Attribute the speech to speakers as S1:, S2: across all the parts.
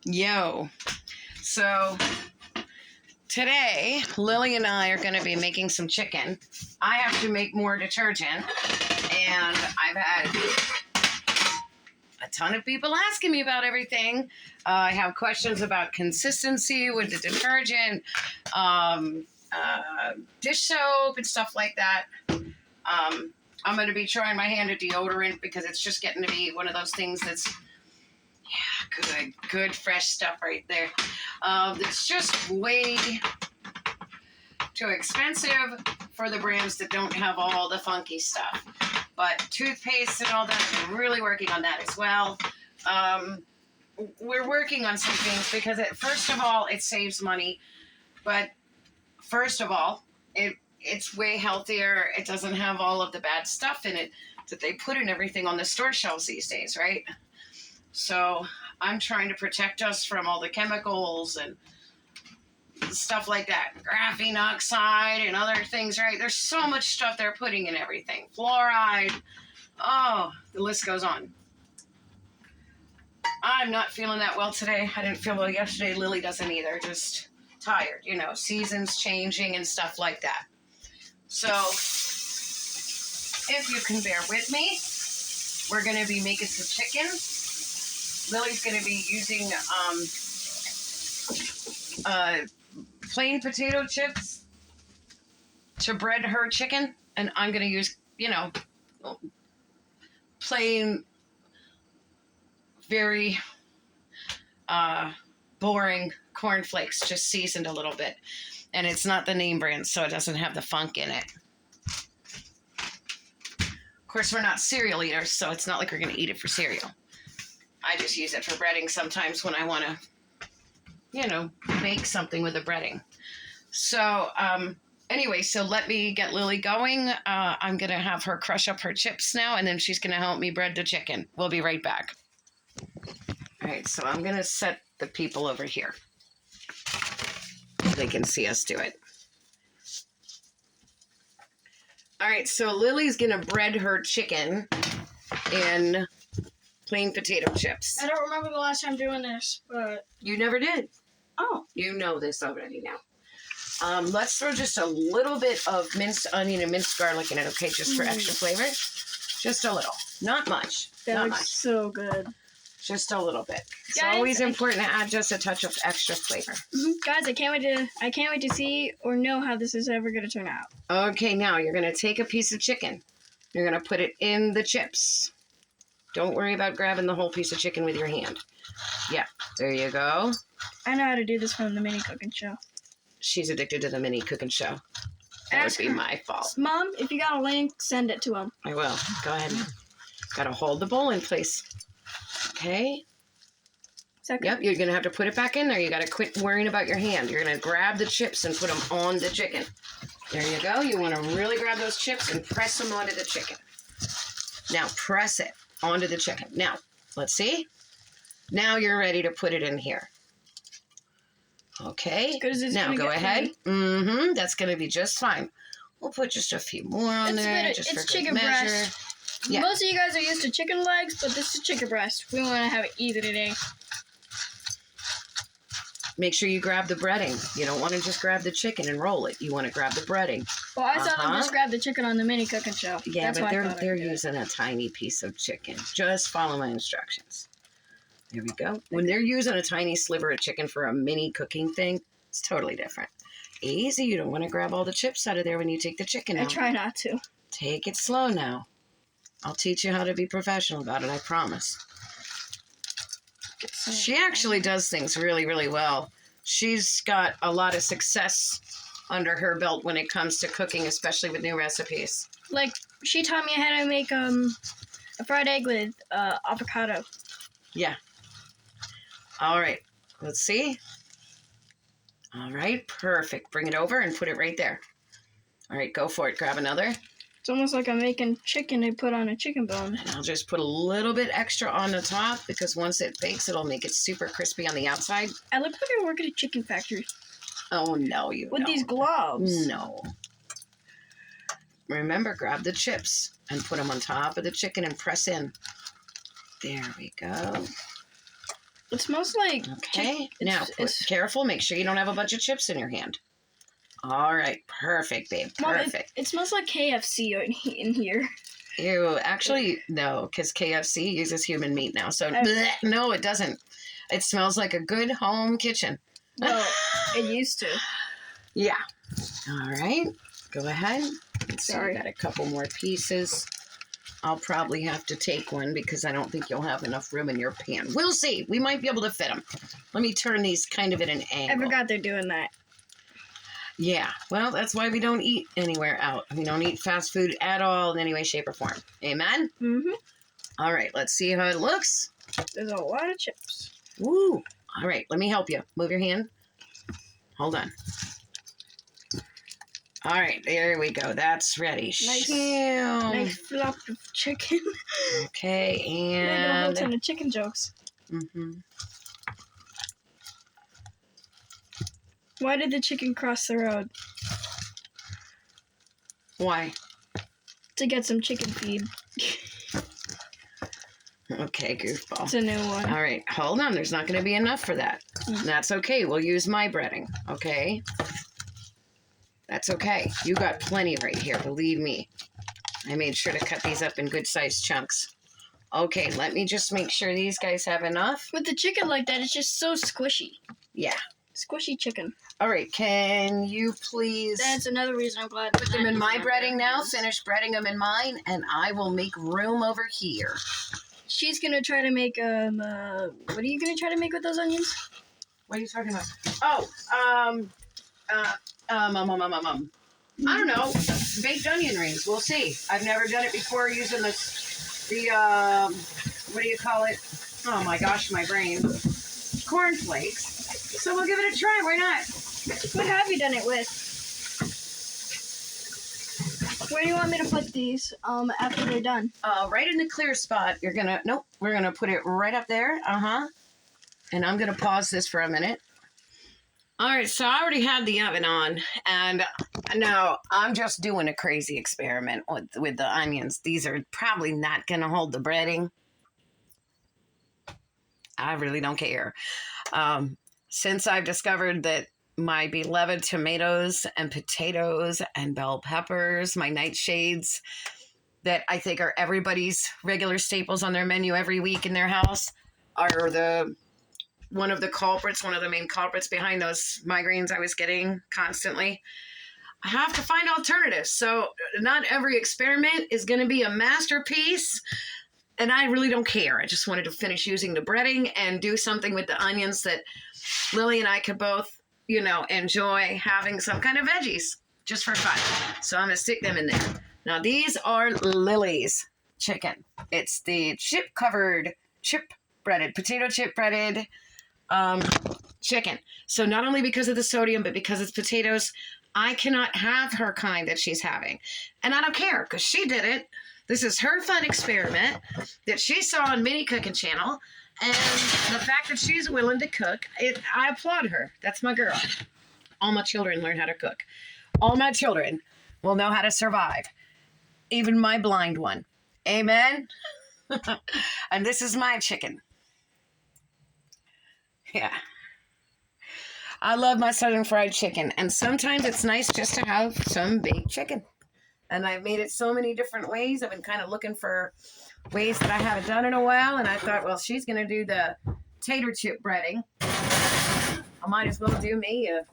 S1: Yo. So today, Lily and I are going to be making some chicken. I have to make more detergent, and I've had a ton of people asking me about everything. I have questions about consistency with the detergent, dish soap, and stuff like that. I'm going to be trying my hand at deodorant because it's just getting to be one of those things that's, good fresh stuff right there. It's just way too expensive for the brands that don't have all the funky stuff. But toothpaste and all that, we're really working on that as well. We're working on some things because first of all, it saves money. But first of all, it's way healthier. It doesn't have all of the bad stuff in it that they put in everything on the store shelves these days, right? So I'm trying to protect us from all the chemicals and stuff like that. Graphene oxide and other things, right? There's so much stuff they're putting in everything. Fluoride. Oh, the list goes on. I'm not feeling that well today. I didn't feel well yesterday. Lily doesn't either. Just tired, seasons changing and stuff like that. So if you can bear with me, we're going to be making some chicken. Lily's going to be using plain potato chips to bread her chicken. And I'm going to use, plain, very boring cornflakes, just seasoned a little bit. And it's not the name brand, so it doesn't have the funk in it. Of course, we're not cereal eaters, so it's not like we're going to eat it for cereal. I just use it for breading sometimes when I want to, make something with the breading. So, anyway, so let me get Lily going. I'm going to have her crush up her chips now, and then she's going to help me bread the chicken. We'll be right back. All right, so I'm going to set the people over here. They can see us do it. All right, so Lily's going to bread her chicken in plain potato chips.
S2: I don't remember the last time doing this, but...
S1: You never did.
S2: Oh.
S1: You know this already now. Let's throw just a little bit of minced onion and minced garlic in it, okay? Just for extra flavor. Just a little. Not much.
S2: That looks so good.
S1: Just a little bit. It's
S2: Guys,
S1: always important to add just a touch of extra flavor.
S2: Guys, I can't wait to see or know how this is ever going to turn out.
S1: Okay, now you're going to take a piece of chicken. You're going to put it in the chips. Don't worry about grabbing the whole piece of chicken with your hand. Yeah, there you go.
S2: I know how to do this from the mini cooking show.
S1: She's addicted to the mini cooking show. That would be my fault.
S2: Mom, if you got a link, send it to him.
S1: I will. Go ahead. Got to hold the bowl in place. Okay. Yep, you're going to have to put it back in there. You got to quit worrying about your hand. You're going to grab the chips and put them on the chicken. There you go. You want to really grab those chips and press them onto the chicken. Now press it onto the chicken. Now, let's see. Now you're ready to put it in here. Okay. Now go ahead. That's going to be just fine. We'll put just a few more on there. Just for good measure.
S2: Breast.
S1: Yeah.
S2: Most of you guys are used to chicken legs, but this is chicken breast. We want to have it easy today.
S1: Make sure you grab the breading. You don't want to just grab the chicken and roll it. You want to grab the breading.
S2: Well, I saw them just grab the chicken on the mini cooking show.
S1: Yeah, but they're using a tiny piece of chicken. Just follow my instructions. There we go. When they're using a tiny sliver of chicken for a mini cooking thing, it's totally different. Easy. You don't want to grab all the chips out of there when you take the chicken out.
S2: I try not to.
S1: Take it slow now. I'll teach you how to be professional about it, I promise. She actually does things really, really well. She's got a lot of success under her belt when it comes to cooking, especially with new recipes.
S2: Like, she taught me how to make a fried egg with avocado.
S1: Yeah. All right. Let's see. All right. Perfect. Bring it over and put it right there. All right. Go for it. Grab another.
S2: It's almost like I'm making chicken to put on a chicken bone.
S1: And I'll just put a little bit extra on the top because once it bakes, it'll make it super crispy on the outside.
S2: I look like I work at a chicken factory.
S1: Oh, no, you
S2: With these gloves.
S1: No. Remember, grab the chips and put them on top of the chicken and press in. There we go.
S2: It smells like
S1: Okay. Now, careful. Make sure you don't have a bunch of chips in your hand. All right. Perfect, babe. Perfect.
S2: It smells like KFC in here.
S1: Ew. Actually, no, because KFC uses human meat now. So, no, it doesn't. It smells like a good home kitchen.
S2: Well, it used to.
S1: Yeah. All right. Go ahead.
S2: Sorry.
S1: Got a couple more pieces. I'll probably have to take one because I don't think you'll have enough room in your pan. We'll see. We might be able to fit them. Let me turn these kind of at an angle.
S2: I forgot they're doing that.
S1: Yeah. Well, that's why we don't eat anywhere out. We don't eat fast food at all in any way, shape, or form. Amen?
S2: Mm-hmm.
S1: All right. Let's see how it looks.
S2: There's a lot of chips.
S1: Woo. All right. Let me help you. Move your hand. Hold on. All right, there we go. That's ready.
S2: Nice flop of chicken.
S1: Okay,
S2: I got a whole
S1: and
S2: ton of chicken jokes. Why did the chicken cross the road?
S1: Why?
S2: To get some chicken feed.
S1: Okay, goofball.
S2: It's a new one.
S1: All right, hold on. There's not going to be enough for that. That's okay. We'll use my breading, okay? That's okay. You got plenty right here, believe me. I made sure to cut these up in good-sized chunks. Okay, let me just make sure these guys have enough.
S2: With the chicken like that, it's just so squishy.
S1: Yeah.
S2: Squishy chicken.
S1: All right, can you please...
S2: That's another reason I'm glad.
S1: Put them in my breading now. Finish breading them in mine, and I will make room over here.
S2: She's going to try to make, what are you going to try to make with those onions?
S1: What are you talking about? Oh, I don't know. Baked onion rings. We'll see. I've never done it before using the what do you call it? Oh my gosh, my brain. Cornflakes. So we'll give it a try. Why not?
S2: What have you done it with? Where do you want me to put these after they're done?
S1: Right in the clear spot. We're gonna put it right up there. And I'm gonna pause this for a minute. All right, so I already had the oven on, and now I'm just doing a crazy experiment with the onions. These are probably not going to hold the breading. I really don't care. Since I've discovered that my beloved tomatoes and potatoes and bell peppers, my nightshades, that I think are everybody's regular staples on their menu every week in their house, are one of the main culprits behind those migraines I was getting constantly. I have to find alternatives. So not every experiment is going to be a masterpiece. And I really don't care. I just wanted to finish using the breading and do something with the onions that Lily and I could both, enjoy having some kind of veggies just for fun. So I'm going to stick them in there. Now these are Lily's chicken. It's the potato chip breaded chicken. So not only because of the sodium, but because it's potatoes, I cannot have her kind that she's having. And I don't care because she did it. This is her fun experiment that she saw on Mini Cooking Channel. And the fact that she's willing to cook, I applaud her. That's my girl. All my children learn how to cook. All my children will know how to survive. Even my blind one. Amen? And this is my chicken. Yeah. I love my Southern fried chicken. And sometimes it's nice just to have some baked chicken. And I've made it so many different ways. I've been kind of looking for ways that I haven't done in a while. And I thought, well, she's going to do the tater chip breading. I might as well do me a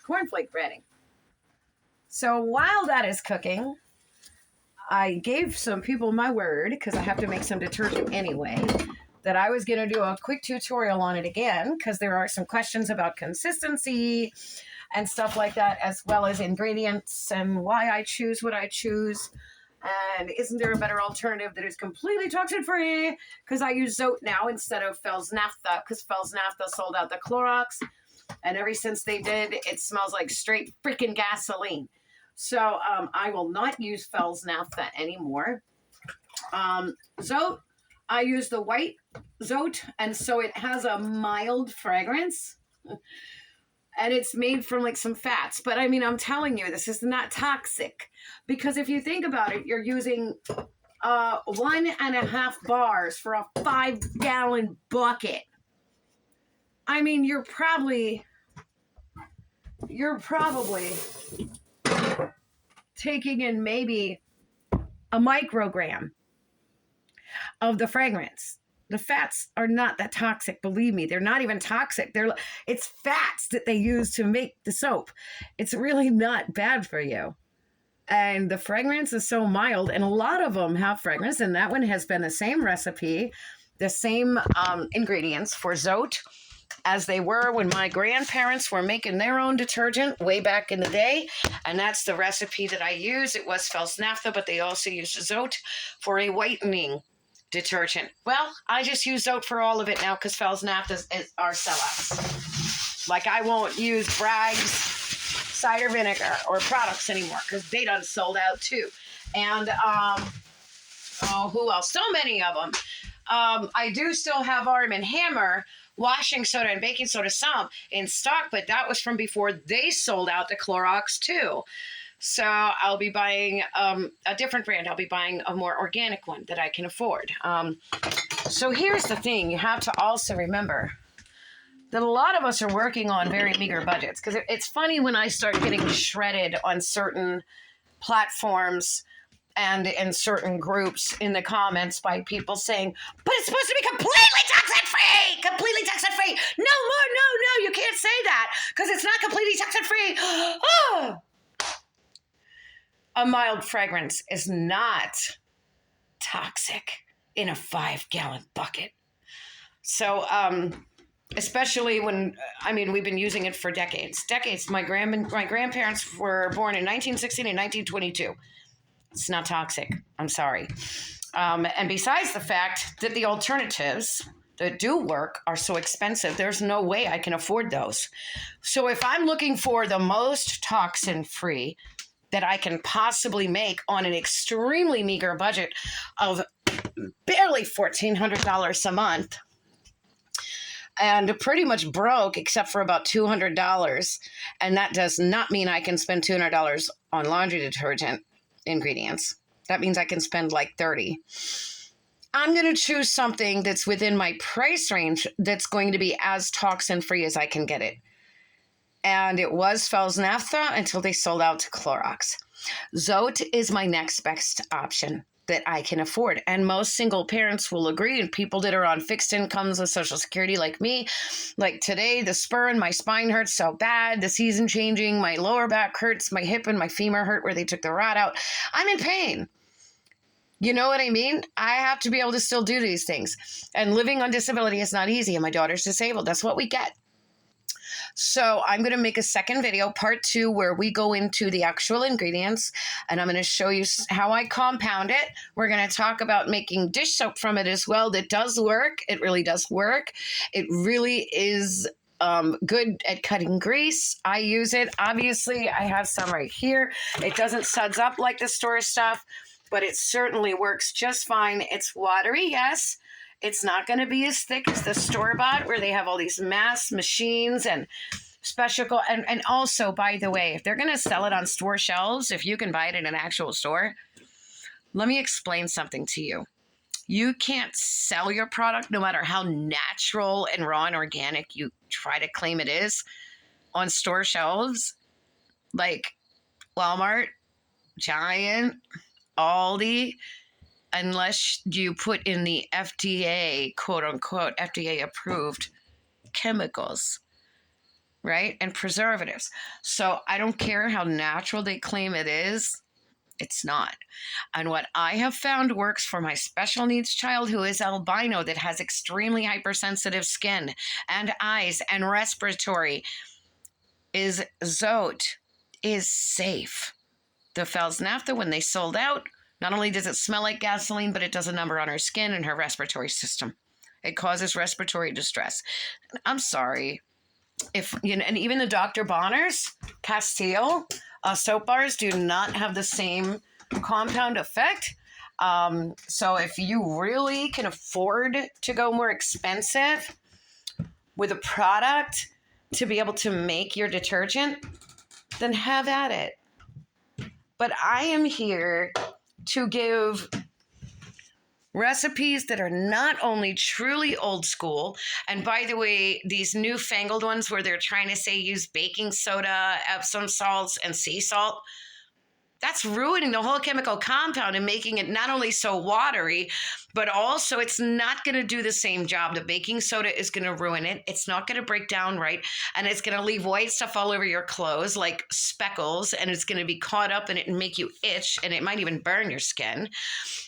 S1: cornflake breading. So while that is cooking, I gave some people my word, because I have to make some detergent anyway, that I was going to do a quick tutorial on it again, because there are some questions about consistency and stuff like that, as well as ingredients and why I choose what I choose. And isn't there a better alternative that is completely toxin-free? Because I use Zote now instead of Fells Naphtha, because Fells Naphtha sold out the Clorox. And ever since they did, it smells like straight freaking gasoline. So I will not use Fells Naphtha anymore. Zote, I use the white Zote, and so it has a mild fragrance. And it's made from like some fats. But I mean, I'm telling you, this is not toxic. Because if you think about it, you're using 1.5 bars for a 5-gallon bucket. I mean, you're probably taking in maybe a microgram of the fragrance. The fats are not that toxic, believe me. They're not even toxic. It's fats that they use to make the soap. It's really not bad for you. And the fragrance is so mild, and a lot of them have fragrance, and that one has been the same recipe, the same ingredients for Zote as they were when my grandparents were making their own detergent way back in the day. And that's the recipe that I use. It was Fel's Naphtha, but they also used Zote for a whitening detergent. Well, I just use Zote for all of it now because Fel's Naphtha is our sellouts. Like, I won't use Bragg's cider vinegar or products anymore because they done sold out too. And who else? So many of them. I do still have Arm & Hammer washing soda and baking soda, some in stock, but that was from before they sold out the Clorox too. So I'll be buying a different brand. I'll be buying a more organic one that I can afford. So here's the thing. You have to also remember that a lot of us are working on very meager budgets, because it's funny when I start getting shredded on certain platforms and in certain groups in the comments by people saying, but it's supposed to be completely toxin-free, completely toxin-free. No more, no, you can't say that because it's not completely toxin-free. Oh. A mild fragrance is not toxic in a 5-gallon bucket. So, especially when, we've been using it for decades. My grandparents were born in 1916 and 1922. It's not toxic. I'm sorry. And besides the fact that the alternatives that do work are so expensive, there's no way I can afford those. So if I'm looking for the most toxin-free that I can possibly make on an extremely meager budget of barely $1,400 a month, and pretty much broke except for about $200, and that does not mean I can spend $200 on laundry detergent ingredients. That means I can spend like $30. I'm going to choose something that's within my price range that's going to be as toxin-free as I can get it. And it was Fel's Naphtha until they sold out to Clorox. Zote is my next best option that I can afford. And most single parents will agree, and people that are on fixed incomes with Social Security like me. Like today, the spur in my spine hurts so bad, the season changing, my lower back hurts, my hip and my femur hurt where they took the rod out. I'm in pain. You know what I mean? I have to be able to still do these things. And living on disability is not easy, and my daughter's disabled. That's what we get. So I'm going to make a second video, part 2, where we go into the actual ingredients, and I'm going to show you how I compound it. We're going to talk about making dish soap from it as well. That does work. It really does work. It really is good at cutting grease. I use it. Obviously, I have some right here. It doesn't suds up like the store stuff, but it certainly works just fine. It's watery, yes. It's not going to be as thick as the store-bought where they have all these mass machines and special. And also, by the way, if they're going to sell it on store shelves, if you can buy it in an actual store, let me explain something to you. You can't sell your product, no matter how natural and raw and organic you try to claim it is, on store shelves like Walmart, Giant, Aldi, unless you put in the FDA, quote unquote, FDA approved chemicals, right? And preservatives. So I don't care how natural they claim it is, it's not. And what I have found works for my special needs child who is albino, that has extremely hypersensitive skin and eyes and respiratory, is Zote is safe. The Fel's Naphtha, when they sold out, not only does it smell like gasoline, but it does a number on her skin and her respiratory system. It causes respiratory distress. I'm sorry. And even the Dr. Bonner's Castile soap bars do not have the same compound effect. So if you really can afford to go more expensive with a product to be able to make your detergent, then have at it. But I am here to give recipes that are not only truly old school, and by the way, these newfangled ones where they're trying to say use baking soda, Epsom salts, and sea salt, that's ruining the whole chemical compound and making it not only so watery, but also it's not going to do the same job. The baking soda is going to ruin it. It's not going to break down right. And it's going to leave white stuff all over your clothes like speckles. And it's going to be caught up in it and make you itch. And it might even burn your skin.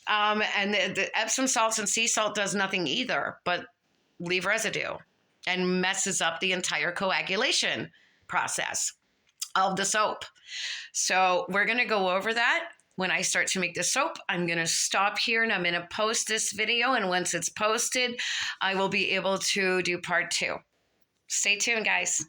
S1: And the Epsom salts and sea salt does nothing either, but leave residue and messes up the entire coagulation process of the soap. So we're going to go over that. When I start to make the soap, I'm going to stop here and I'm going to post this video. And once it's posted, I will be able to do part 2. Stay tuned, guys.